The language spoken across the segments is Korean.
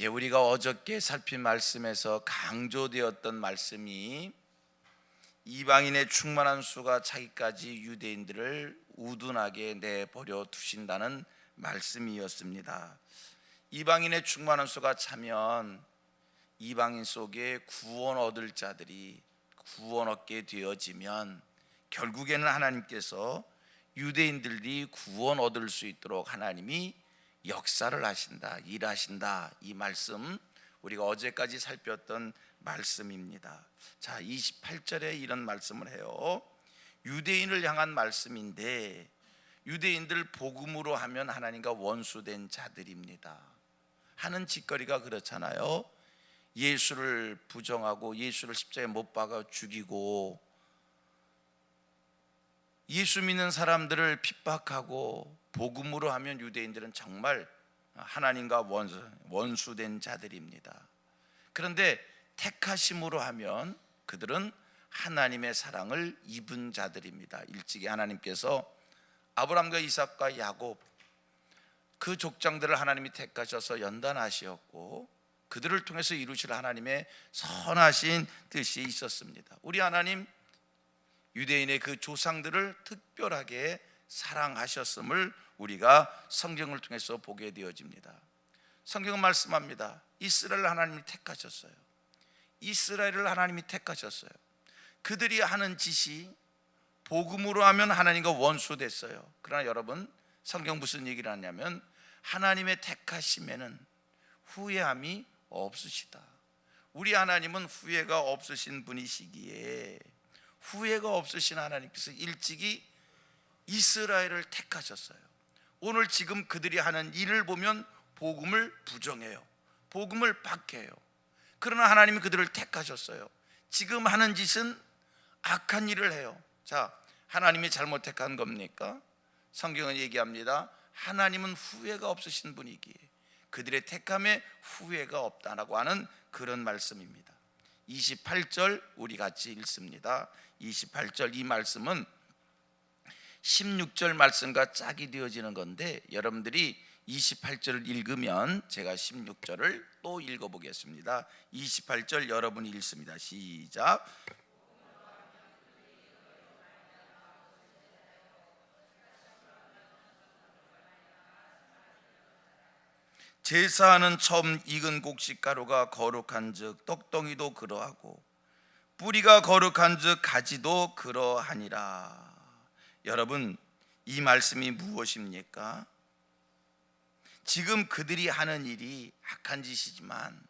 우리가 어저께 살핀 말씀에서 강조되었던 말씀이 이방인의 충만한 수가 차기까지 유대인들을 우둔하게 내버려 두신다는 말씀이었습니다. 이방인의 충만한 수가 차면 이방인 속에 구원 얻을 자들이 구원 얻게 되어지면 결국에는 하나님께서 유대인들이 구원 얻을 수 있도록 하나님이 역사를 하신다, 일하신다. 이 말씀 우리가 어제까지 살폈던 말씀입니다. 자, 28절에 이런 말씀을 해요. 유대인을 향한 말씀인데 유대인들 복음으로 하면 하나님과 원수된 자들입니다 하는 짓거리가 그렇잖아요. 예수를 부정하고 예수를 십자가에 못 박아 죽이고 예수 믿는 사람들을 핍박하고 복음으로 하면 유대인들은 정말 하나님과 원수된 자들입니다. 그런데 택하심으로 하면 그들은 하나님의 사랑을 입은 자들입니다. 일찍이 하나님께서 아브라함과 이삭과 야곱 그 족장들을 하나님이 택하셔서 연단하셨고 그들을 통해서 이루실 하나님의 선하신 뜻이 있었습니다. 우리 하나님 유대인의 그 조상들을 특별하게 사랑하셨음을 우리가 성경을 통해서 보게 되어집니다. 성경은 말씀합니다. 이스라엘 하나님이 택하셨어요. 이스라엘을 하나님이 택하셨어요. 그들이 하는 짓이 복음으로 하면 하나님과 원수됐어요. 그러나 여러분, 성경 무슨 얘기를 하냐면 하나님의 택하심에는 후회함이 없으시다. 우리 하나님은 후회가 없으신 분이시기에 후회가 없으신 하나님께서 일찍이 이스라엘을 택하셨어요. 오늘 지금 그들이 하는 일을 보면 복음을 부정해요. 복음을 박해요. 그러나 하나님이 그들을 택하셨어요. 지금 하는 짓은 악한 일을 해요. 자, 하나님이 잘못 택한 겁니까? 성경은 얘기합니다. 하나님은 후회가 없으신 분이기에 그들의 택함에 후회가 없다라고 하는 그런 말씀입니다. 28절 우리 같이 읽습니다. 28절 이 말씀은 16절 말씀과 짝이 되어지는 건데 여러분들이 28절을 읽으면 제가 16절을 또 읽어보겠습니다. 28절 여러분이 읽습니다. 시작. 제사하는 처음 익은 곡식가루가 거룩한즉 떡덩이도 그러하고 뿌리가 거룩한즉 가지도 그러하니라. 여러분, 이 말씀이 무엇입니까? 지금 그들이 하는 일이 악한 짓이지만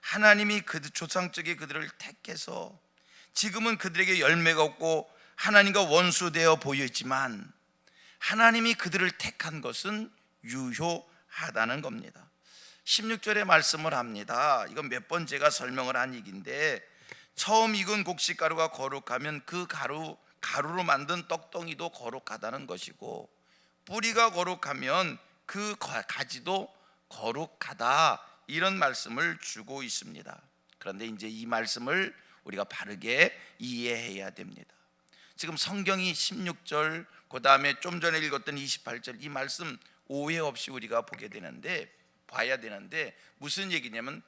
하나님이 조상적인 그들을 택해서 지금은 그들에게 열매가 없고 하나님과 원수되어 보였지만 하나님이 그들을 택한 것은 유효하다는 겁니다. 16절에 말씀을 합니다. 이건 몇 번 제가 설명을 한 얘기인데 처음 익은 곡식가루가 거룩하면 그 가루로 만든 떡덩이도 거룩하다는 것이고 뿌리가 거룩하면 그 가지도 거룩하다, 이런 말씀을 주고 있습니다. 그런데 이제 이 말씀을 우리가 바르게 이해해야 됩니다. 지금 성경이 16절 그 다음에 좀 전에 읽었던 28절 이 말씀 오해 없이 우리가 봐야 되는데 무슨 얘기냐면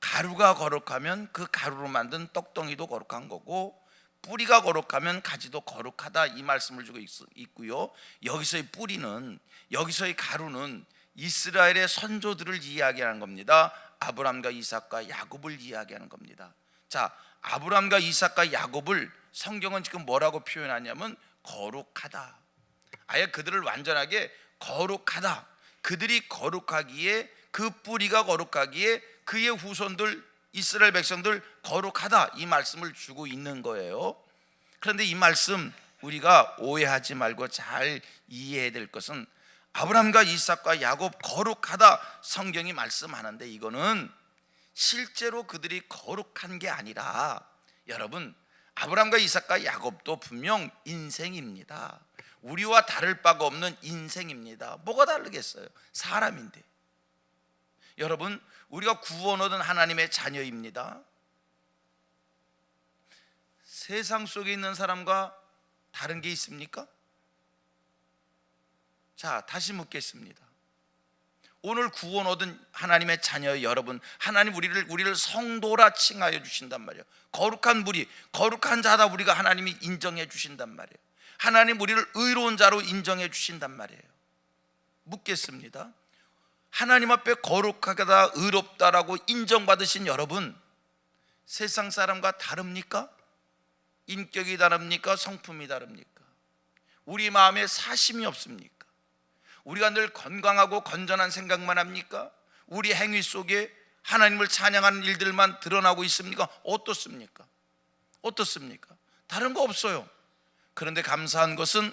가루가 거룩하면 그 가루로 만든 떡덩이도 거룩한 거고 뿌리가 거룩하면 가지도 거룩하다, 이 말씀을 주고 있고요. 여기서의 뿌리는, 여기서의 가루는 이스라엘의 선조들을 이야기하는 겁니다. 아브라함과 이삭과 야곱을 이야기하는 겁니다. 자, 아브라함과 이삭과 야곱을 성경은 지금 뭐라고 표현하냐면 거룩하다. 아예 그들을 완전하게 거룩하다. 그들이 거룩하기에, 그 뿌리가 거룩하기에 그의 후손들 이스라엘 백성들 거룩하다, 이 말씀을 주고 있는 거예요. 그런데 이 말씀 우리가 오해하지 말고 잘 이해해야 될 것은 아브라함과 이삭과 야곱 거룩하다 성경이 말씀하는데 이거는 실제로 그들이 거룩한 게 아니라, 여러분, 아브라함과 이삭과 야곱도 분명 인생입니다. 우리와 다를 바가 없는 인생입니다. 뭐가 다르겠어요? 사람인데. 여러분, 우리가 구원 얻은 하나님의 자녀입니다. 세상 속에 있는 사람과 다른 게 있습니까? 자, 다시 묻겠습니다. 오늘 구원 얻은 하나님의 자녀 여러분, 하나님 우리를 성도라 칭하여 주신단 말이에요. 거룩한 무리, 거룩한 자다 우리가 하나님이 인정해 주신단 말이에요. 하나님 우리를 의로운 자로 인정해 주신단 말이에요. 묻겠습니다. 하나님 앞에 거룩하다, 의롭다라고 인정받으신 여러분, 세상 사람과 다릅니까? 인격이 다릅니까? 성품이 다릅니까? 우리 마음에 사심이 없습니까? 우리가 늘 건강하고 건전한 생각만 합니까? 우리 행위 속에 하나님을 찬양하는 일들만 드러나고 있습니까? 어떻습니까? 어떻습니까? 다른 거 없어요. 그런데 감사한 것은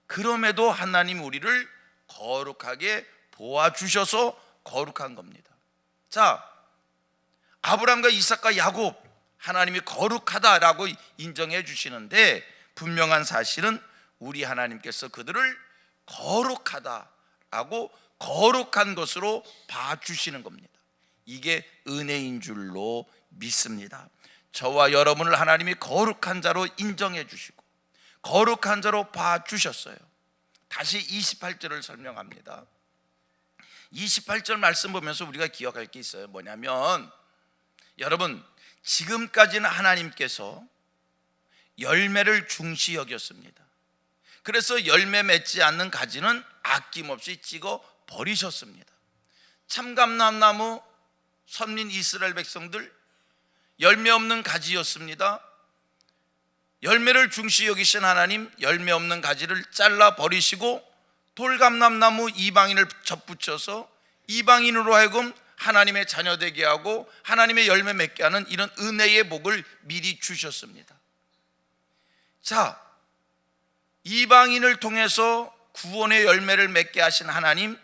그럼에도 하나님 우리를 거룩하게 도와주셔서 거룩한 겁니다. 자, 아브라함과 이삭과 야곱, 하나님이 거룩하다라고 인정해 주시는데 분명한 사실은 우리 하나님께서 그들을 거룩하다라고 거룩한 것으로 봐주시는 겁니다. 이게 은혜인 줄로 믿습니다. 저와 여러분을 하나님이 거룩한 자로 인정해 주시고 거룩한 자로 봐주셨어요. 다시 28절을 설명합니다. 28절 말씀 보면서 우리가 기억할 게 있어요. 뭐냐면, 여러분, 지금까지는 하나님께서 열매를 중시 여겼습니다. 그래서 열매 맺지 않는 가지는 아낌없이 찍어 버리셨습니다. 참감람나무 선민 이스라엘 백성들 열매 없는 가지였습니다. 열매를 중시 여기신 하나님, 열매 없는 가지를 잘라 버리시고 돌감람나무 이방인을 접붙여서 이방인으로 하여금 하나님의 자녀 되게 하고 하나님의 열매 맺게 하는 이런 은혜의 복을 미리 주셨습니다. 자, 이방인을 통해서 구원의 열매를 맺게 하신 하나님,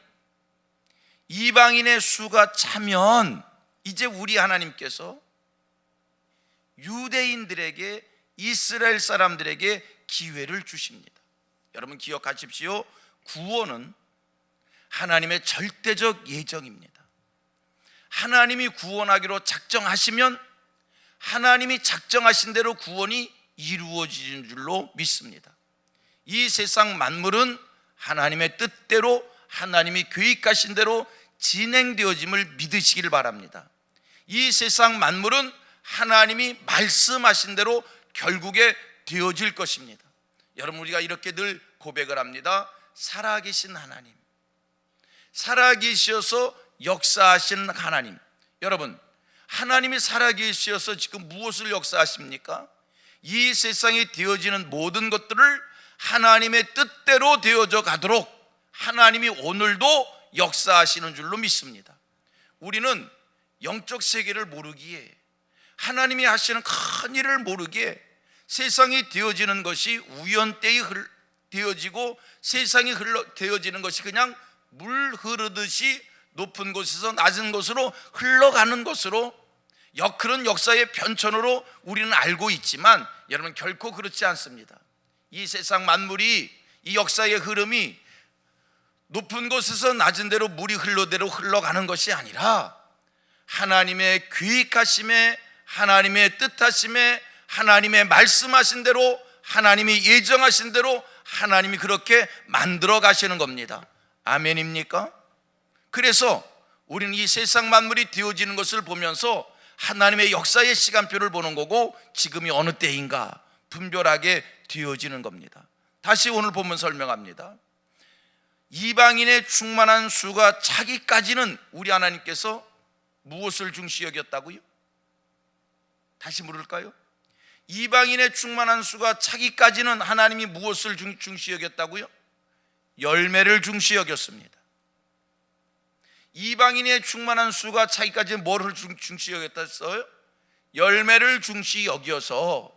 이방인의 수가 차면 이제 우리 하나님께서 유대인들에게, 이스라엘 사람들에게 기회를 주십니다. 여러분 기억하십시오. 구원은 하나님의 절대적 예정입니다. 하나님이 구원하기로 작정하시면 하나님이 작정하신 대로 구원이 이루어지는 줄로 믿습니다. 이 세상 만물은 하나님의 뜻대로, 하나님이 계획하신 대로 진행되어짐을 믿으시길 바랍니다. 이 세상 만물은 하나님이 말씀하신 대로 결국에 되어질 것입니다. 여러분, 우리가 이렇게 늘 고백을 합니다. 살아계신 하나님, 살아계셔서 역사하신 하나님. 여러분, 하나님이 살아계셔서 지금 무엇을 역사하십니까? 이 세상에 되어지는 모든 것들을 하나님의 뜻대로 되어져 가도록 하나님이 오늘도 역사하시는 줄로 믿습니다. 우리는 영적 세계를 모르기에, 하나님이 하시는 큰 일을 모르기에 세상이 되어지는 것이 우연때에 되어지고 세상이 되어지는 것이 그냥 물 흐르듯이 높은 곳에서 낮은 곳으로 흘러가는 것으로, 그런 역사의 변천으로 우리는 알고 있지만 여러분, 결코 그렇지 않습니다. 이 세상 만물이, 이 역사의 흐름이 높은 곳에서 낮은 데로 물이 흘러가는 것이 아니라 하나님의 계획하심에, 하나님의 뜻하심에, 하나님의 말씀하신 대로, 하나님이 예정하신 대로 하나님이 그렇게 만들어 가시는 겁니다. 아멘입니까? 그래서 우리는 이 세상 만물이 되어지는 것을 보면서 하나님의 역사의 시간표를 보는 거고, 지금이 어느 때인가 분별하게 되어지는 겁니다. 다시 오늘 본문 설명합니다. 이방인의 충만한 수가 차기까지는 우리 하나님께서 무엇을 중시 여겼다고요? 다시 물을까요? 이방인의 충만한 수가 차기까지는 하나님이 무엇을 중시 여겼다고요? 열매를 중시 여겼습니다. 이방인의 충만한 수가 차기까지는 뭐를 중시 여겼다 했어요? 열매를 중시 여겨서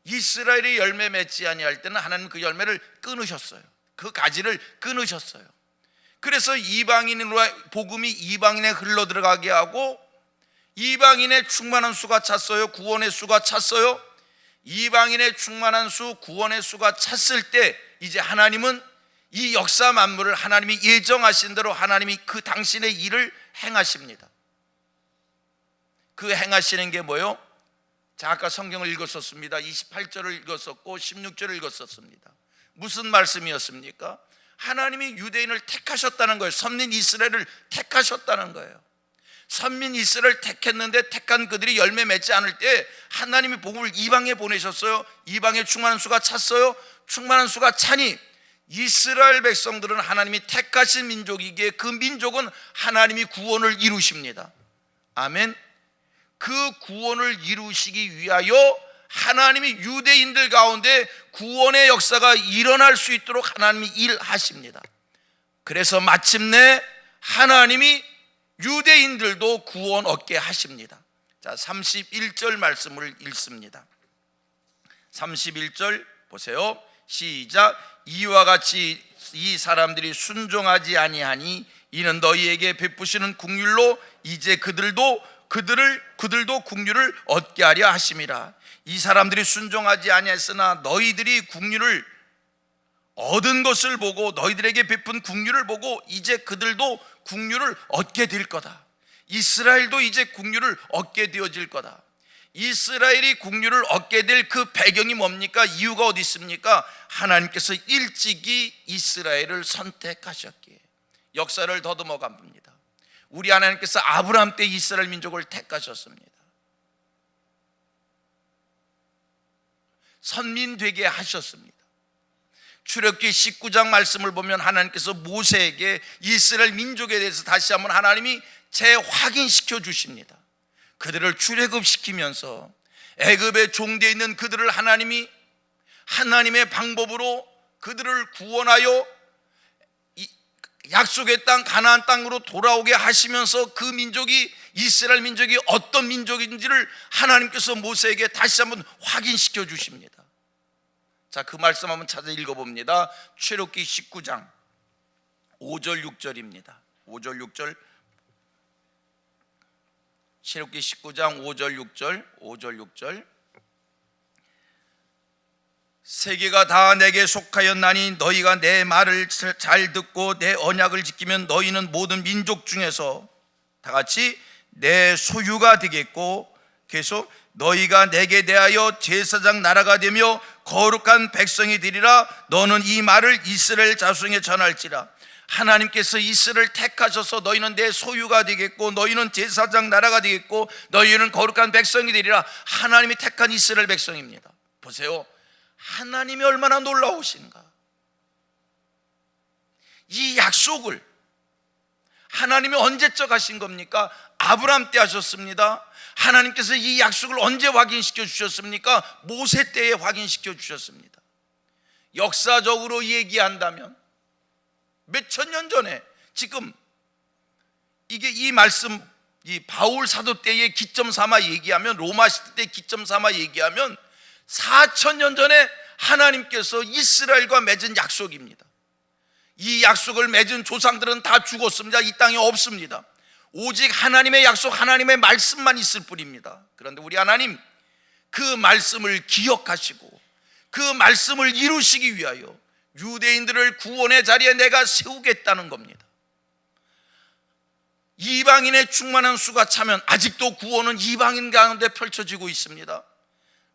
이스라엘이 열매 맺지 아니할 때는 하나님 그 열매를 끊으셨어요. 그 가지를 끊으셨어요. 그래서 이방인으로 복음이 이방인에 흘러 들어가게 하고, 이방인의 충만한 수가 찼어요. 구원의 수가 찼어요. 이방인의 충만한 수, 구원의 수가 찼을 때 이제 하나님은 이 역사 만물을 하나님이 예정하신 대로 하나님이 그 당신의 일을 행하십니다. 그 행하시는 게 뭐예요? 자, 아까 성경을 읽었었습니다. 28절을 읽었었고 16절을 읽었었습니다. 무슨 말씀이었습니까? 하나님이 유대인을 택하셨다는 거예요. 선민 이스라엘을 택하셨다는 거예요. 선민 이스라엘을 택했는데 택한 그들이 열매 맺지 않을 때 하나님이 복음을 이방에 보내셨어요. 이방에 충만한 수가 찼어요. 충만한 수가 차니 이스라엘 백성들은 하나님이 택하신 민족이기에 그 민족은 하나님이 구원을 이루십니다. 아멘. 그 구원을 이루시기 위하여 하나님이 유대인들 가운데 구원의 역사가 일어날 수 있도록 하나님이 일하십니다. 그래서 마침내 하나님이 유대인들도 구원 얻게 하십니다. 자, 31절 말씀을 읽습니다. 31절 보세요. 시작. 이와 같이 이 사람들이 순종하지 아니하니 이는 너희에게 베푸시는 국률로 이제 그들도 국률을 얻게 하려 하심이라. 이 사람들이 순종하지 아니했으나 너희들이 국률을 얻은 것을 보고 너희들에게 베푼 국률을 보고 이제 그들도 국률을 얻게 될 거다. 이스라엘도 이제 국률을 얻게 되어질 거다. 이스라엘이 국률을 얻게 될 그 배경이 뭡니까? 이유가 어디 있습니까? 하나님께서 일찍이 이스라엘을 선택하셨기에. 역사를 더듬어 갑니다. 우리 하나님께서 아브라함 때 이스라엘 민족을 택하셨습니다. 선민 되게 하셨습니다. 출애굽기 19장 말씀을 보면 하나님께서 모세에게 이스라엘 민족에 대해서 다시 한번 하나님이 재확인시켜 주십니다. 그들을 출애굽시키면서 애굽에 종되어 있는 그들을 하나님이 하나님의 방법으로 그들을 구원하여 약속의 땅 가나안 땅으로 돌아오게 하시면서 그 민족이 이스라엘 민족이 어떤 민족인지를 하나님께서 모세에게 다시 한번 확인시켜 주십니다. 자, 그 말씀 한번 찾아 읽어봅니다. 출애굽기 19장 5절 6절입니다. 5절 6절. 출애굽기 19장 5절 6절. 5절 6절. 세계가 다 내게 속하였나니 너희가 내 말을 잘 듣고 내 언약을 지키면 너희는 모든 민족 중에서 다 같이 내 소유가 되겠고, 계속 너희가 내게 대하여 제사장 나라가 되며 거룩한 백성이 되리라. 너는 이 말을 이스라엘 자손에게 전할지라. 하나님께서 이스라엘을 택하셔서 너희는 내 소유가 되겠고 너희는 제사장 나라가 되겠고 너희는 거룩한 백성이 되리라. 하나님이 택한 이스라엘 백성입니다. 보세요, 하나님이 얼마나 놀라우신가. 이 약속을 하나님이 언제적 하신 겁니까? 아브라함 때 하셨습니다. 하나님께서 이 약속을 언제 확인시켜 주셨습니까? 모세 때에 확인시켜 주셨습니다. 역사적으로 얘기한다면 몇천 년 전에, 지금 이게 이 말씀, 이 바울 사도 때의 기점 삼아 얘기하면, 로마 시대 때 기점 삼아 얘기하면 4,000년 전에 하나님께서 이스라엘과 맺은 약속입니다. 이 약속을 맺은 조상들은 다 죽었습니다. 이 땅에 없습니다. 오직 하나님의 약속, 하나님의 말씀만 있을 뿐입니다. 그런데 우리 하나님 그 말씀을 기억하시고 그 말씀을 이루시기 위하여 유대인들을 구원의 자리에 내가 세우겠다는 겁니다. 이방인의 충만한 수가 차면 아직도 구원은 이방인 가운데 펼쳐지고 있습니다.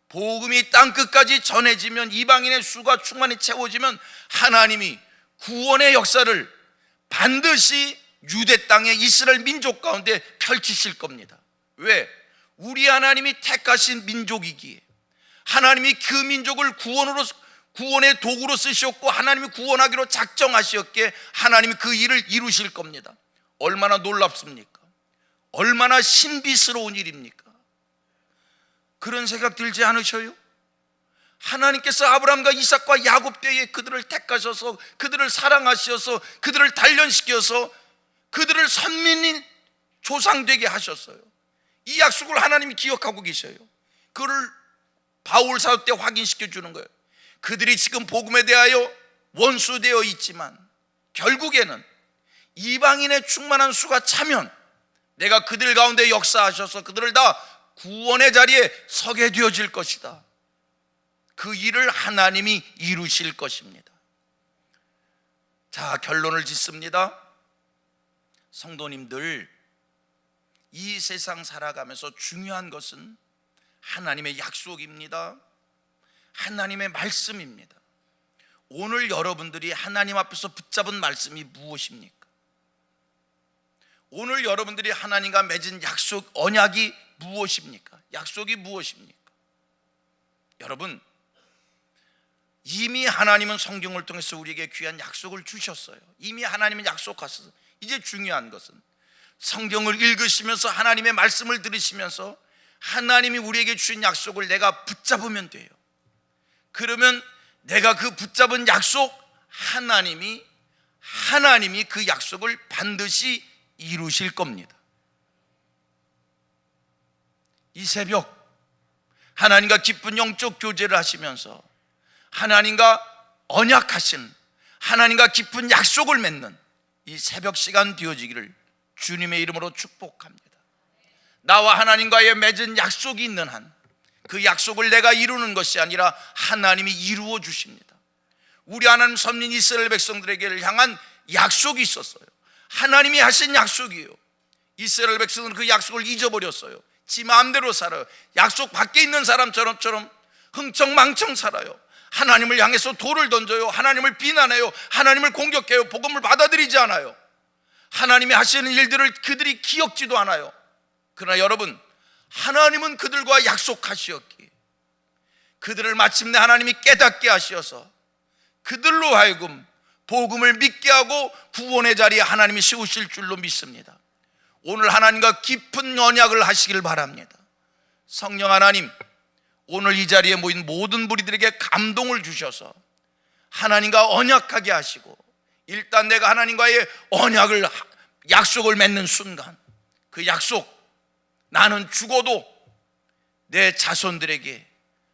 복음이 땅끝까지 전해지면, 이방인의 수가 충만히 채워지면 하나님이 구원의 역사를 반드시 유대 땅의 이스라엘 민족 가운데 펼치실 겁니다. 왜? 우리 하나님이 택하신 민족이기에, 하나님이 그 민족을 구원의 도구로 쓰셨고 하나님이 구원하기로 작정하셨기에 하나님이 그 일을 이루실 겁니다. 얼마나 놀랍습니까? 얼마나 신비스러운 일입니까? 그런 생각 들지 않으셔요? 하나님께서 아브라함과 이삭과 야곱 때에 그들을 택하셔서 그들을 사랑하셔서 그들을 단련시켜서 그들을 선민인 조상되게 하셨어요. 이 약속을 하나님이 기억하고 계셔요. 그를 바울 사도 때 확인시켜 주는 거예요. 그들이 지금 복음에 대하여 원수되어 있지만 결국에는 이방인의 충만한 수가 차면 내가 그들 가운데 역사하셔서 그들을 다 구원의 자리에 서게 되어질 것이다. 그 일을 하나님이 이루실 것입니다. 자, 결론을 짓습니다. 성도님들, 이 세상 살아가면서 중요한 것은 하나님의 약속입니다. 하나님의 말씀입니다. 오늘 여러분들이 하나님 앞에서 붙잡은 말씀이 무엇입니까? 오늘 여러분들이 하나님과 맺은 약속, 언약이 무엇입니까? 약속이 무엇입니까? 여러분, 이미 하나님은 성경을 통해서 우리에게 귀한 약속을 주셨어요. 이미 하나님은 약속하셨어요. 이제 중요한 것은 성경을 읽으시면서 하나님의 말씀을 들으시면서 하나님이 우리에게 주신 약속을 내가 붙잡으면 돼요. 그러면 내가 그 붙잡은 약속, 하나님이 그 약속을 반드시 이루실 겁니다. 이 새벽 하나님과 깊은 영적 교제를 하시면서 하나님과 언약하신, 하나님과 깊은 약속을 맺는 이 새벽 시간 되어지기를 주님의 이름으로 축복합니다. 나와 하나님과의 맺은 약속이 있는 한 그 약속을 내가 이루는 것이 아니라 하나님이 이루어 주십니다. 우리 하나님 선민 이스라엘 백성들에게 향한 약속이 있었어요. 하나님이 하신 약속이에요. 이스라엘 백성은 그 약속을 잊어버렸어요. 지 마음대로 살아요. 약속 밖에 있는 사람처럼 흥청망청 살아요. 하나님을 향해서 돌을 던져요. 하나님을 비난해요. 하나님을 공격해요. 복음을 받아들이지 않아요. 하나님이 하시는 일들을 그들이 기억지도 않아요. 그러나 여러분, 하나님은 그들과 약속하시었기에 그들을 마침내 하나님이 깨닫게 하셔서 그들로 하여금 복음을 믿게 하고 구원의 자리에 하나님이 세우실 줄로 믿습니다. 오늘 하나님과 깊은 언약을 하시길 바랍니다. 성령 하나님, 오늘 이 자리에 모인 모든 무리들에게 감동을 주셔서 하나님과 언약하게 하시고, 일단 내가 하나님과의 언약을, 약속을 맺는 순간 그 약속, 나는 죽어도 내 자손들에게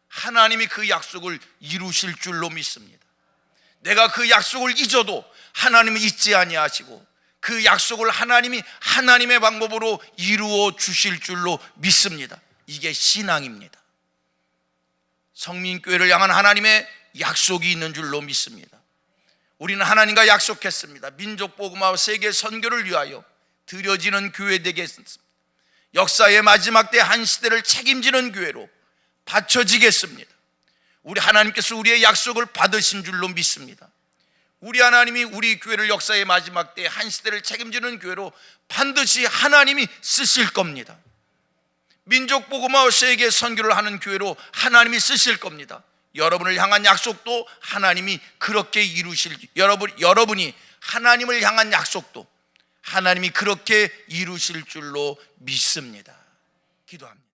하나님이 그 약속을 이루실 줄로 믿습니다. 내가 그 약속을 잊어도 하나님은 잊지 아니하시고 그 약속을 하나님이 하나님의 방법으로 이루어 주실 줄로 믿습니다. 이게 신앙입니다. 성민교회를 향한 하나님의 약속이 있는 줄로 믿습니다. 우리는 하나님과 약속했습니다. 민족복음화와 세계 선교를 위하여 드려지는 교회 되겠습니다. 역사의 마지막 때 한 시대를 책임지는 교회로 바쳐지겠습니다. 우리 하나님께서 우리의 약속을 받으신 줄로 믿습니다. 우리 하나님이 우리 교회를 역사의 마지막 때 한 시대를 책임지는 교회로 반드시 하나님이 쓰실 겁니다. 민족복음화와 세계 선교를 하는 교회로 하나님이 쓰실 겁니다. 여러분을 향한 약속도 하나님이 그렇게 이루실, 여러분이 하나님을 향한 약속도 하나님이 그렇게 이루실 줄로 믿습니다. 기도합니다.